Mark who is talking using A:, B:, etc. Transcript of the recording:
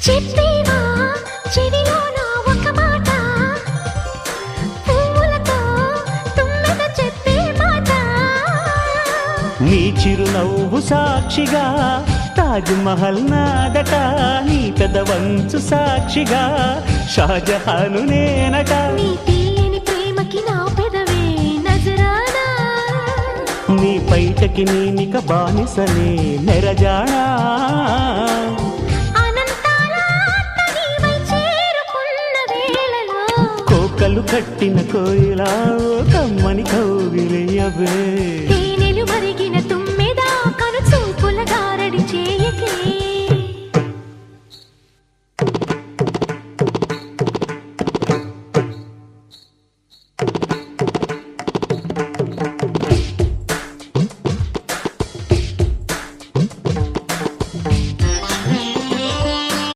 A: చెప్పేవా చెవిలోన ఒక మాట, పువ్వులతో తుమ్మెద చెప్పే మాట.
B: నీ చిరునవ్వు సాక్షిగా తాజ్ మహల్ నాదట, నీ పెదవంచు సాక్షిగా షాజహాను నేనట.
A: నీ తీయని ప్రేమకి నా పెదవే నజరానా,
B: నీ పైటకి నేనిక బానిసనే నెరజానా.
A: అనంతాల ఆత్మ నీవై చేరుకున్న వేళలో,
B: కోకలు కట్టిన కోయిలా కమ్మని కౌగిలియవే.